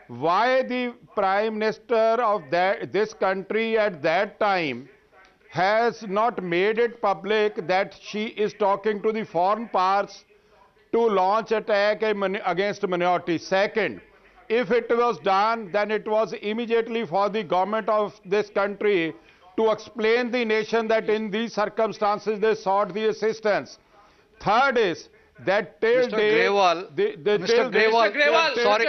why the Prime Minister of this country at that time has not made it public that she is talking to the foreign powers to launch attack against minorities. Second, if it was done, then it was immediately for the government of this country to explain the nation that in these circumstances they sought the assistance. Third is that till Mr. date, Grewal, Mr. Grewal, sorry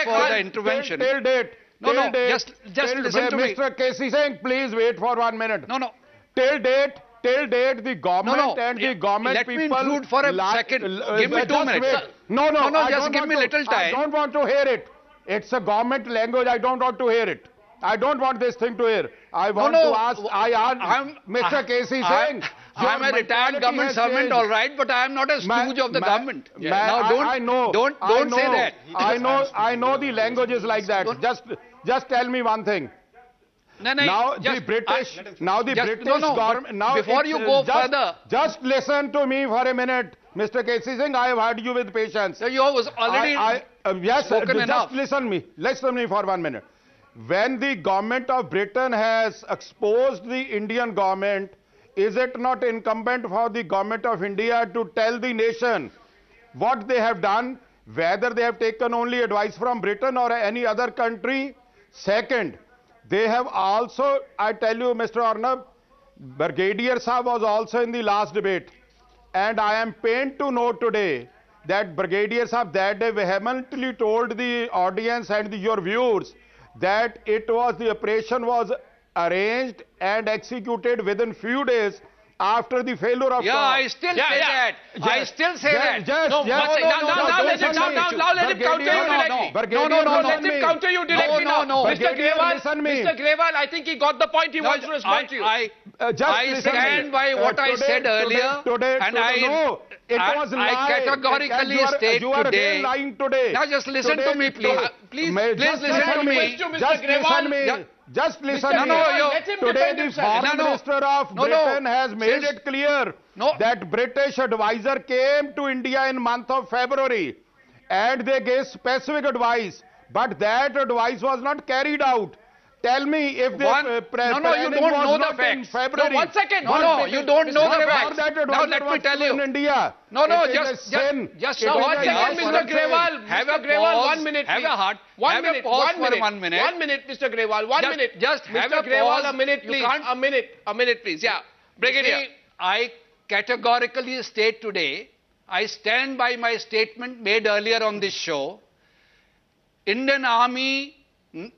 for the intervention. Till date, No, just listen to me. Mr. KC Singh, please wait for 1 minute. No. Till date, the government and the government let people... Let me include for a second. Give me 2 minutes. Wait. No, just give me a little time. I don't want to hear it. It's a government language. I don't want to hear it. I don't want this thing to hear. I want to ask... Mr. KC Singh... I'm a retired government servant, all right, but I am not a stooge of the government. Now, don't say that. I know the language is like that. Just tell me one thing. Now the British government... Before you go further... Just listen to me for a minute. Mr. KC Singh, I have heard you with patience. So you was already spoken enough. Just listen me for 1 minute. When the government of Britain has exposed the Indian government, is it not incumbent for the government of India to tell the nation what they have done, whether they have taken only advice from Britain or any other country? Second, they have also, I tell you, Mr. Arnab, Brigadier Saab was also in the last debate. And I am pained to know today that Brigadier Saab that day vehemently told the audience and your viewers that the operation was arranged and executed within few days after the failure of... I still say that. I still say that. Now let him counter you directly. Let him counter you directly now. Mr. Grewal, I think he got the point. He wants to respond to you. I stand by what I said earlier, and I categorically state today. Now just listen to me, please. Please listen to me. Just listen to me. Today the Foreign Minister of Britain has made it clear that British advisor came to India in month of February and they gave specific advice, but that advice was not carried out. Tell me if this you don't know the facts. No, 1 second. You don't know the facts. Now let me tell you. In India. Just 1 second, Mr. Grewal. Have a pause. 1 minute, Have a heart. 1 minute. 1 minute. 1 minute, Mr. Grewal. 1 minute. Just have Mr. a Grewal, pause. a minute, please. A minute, please. Yeah. Brigadier. I categorically state today, I stand by my statement made earlier on this show. Indian Army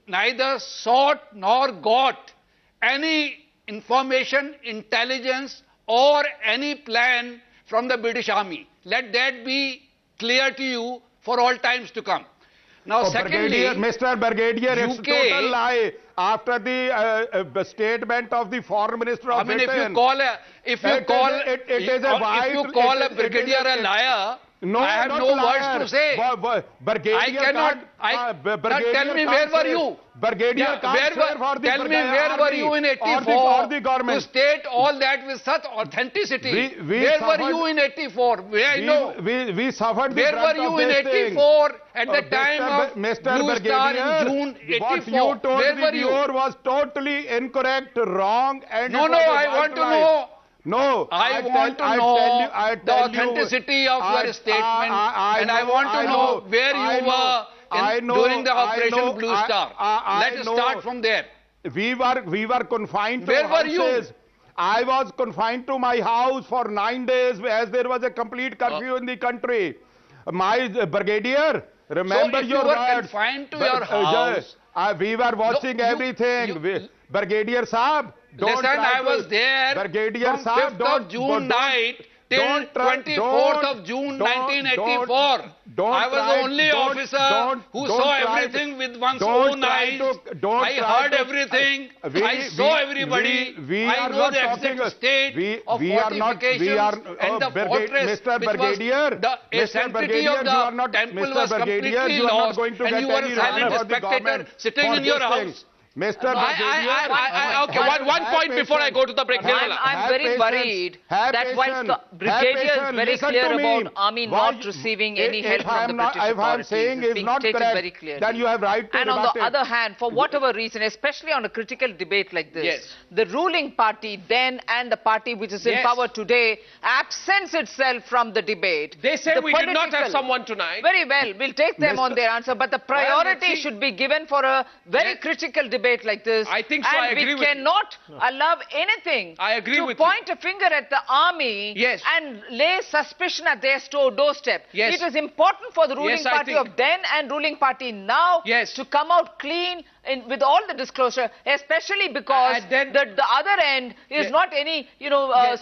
neither sought nor got any information, intelligence or any plan from the British Army. Let that be clear to you for all times to come. Now, secondly, Mr. Brigadier, it's total lie. After the statement of the Foreign Minister of Britain, if you call a brigadier a liar, I have no words to say. I cannot. Tell me where were you? Tell me where were you in 84 to state all that with such authenticity? Where were you in 84? We suffered the Where were you in 84 at the time of Blue Star in June 84? What you told the viewer was totally incorrect, wrong, and no, I want to know. No, I want to know the authenticity of your statement, and I want to know where you were during the Operation Blue Star. Let us start from there. We were confined to houses. Where were you? I was confined to my house for 9 days as there was a complete curfew in the country. My brigadier, remember your words. So if you were confined to your house... we were watching everything. Brigadier Saab, listen, I was there from 5th of June night till 24th of June 1984. I was the only officer who saw everything with one's own eyes. I heard everything. I saw everybody. I know the exact state of fortifications and the fortress, the sanctity of the temple was completely lost, and you were a silent spectator sitting in your house. Mr. Brigadier, okay, one point before I go to the break. I'm very worried that while Brigadier is very clear about army not receiving any help from the British authorities, if I'm saying is not correct, then you have right to and on the other hand, for whatever reason, especially on a critical debate like this, the ruling party then and the party which is in power today absents itself from the debate. They say we did not have someone tonight. Very well, we'll take them on their answer, but the priority should be given for a very critical debate like this. I think so. And we cannot allow anything to point a finger at the army and lay suspicion at their doorstep. It is important for the ruling party of then and ruling party now to come out clean with all the disclosure, especially because the other end is not any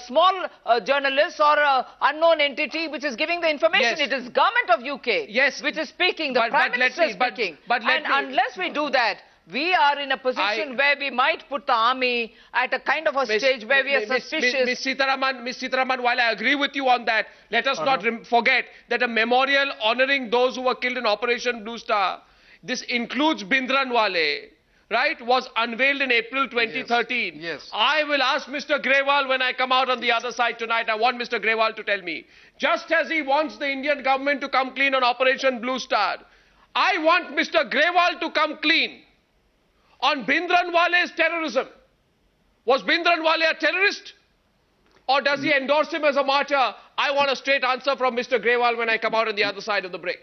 small journalist or unknown entity which is giving the information. It is government of UK which is speaking, the Prime Minister is speaking. And unless we do that, we are in a position where we might put the army at a kind of a stage where we are suspicious. Ms. Sitharaman, while I agree with you on that, let us not forget that a memorial honouring those who were killed in Operation Blue Star, this includes Bhindranwale, right, was unveiled in April 2013. Yes. I will ask Mr. Grewal when I come out on the other side tonight, I want Mr. Grewal to tell me, just as he wants the Indian government to come clean on Operation Blue Star, I want Mr. Grewal to come clean on Bhindranwale's terrorism. Was Bhindranwale a terrorist? Or does he endorse him as a martyr? I want a straight answer from Mr. Grewal when I come out on the other side of the break.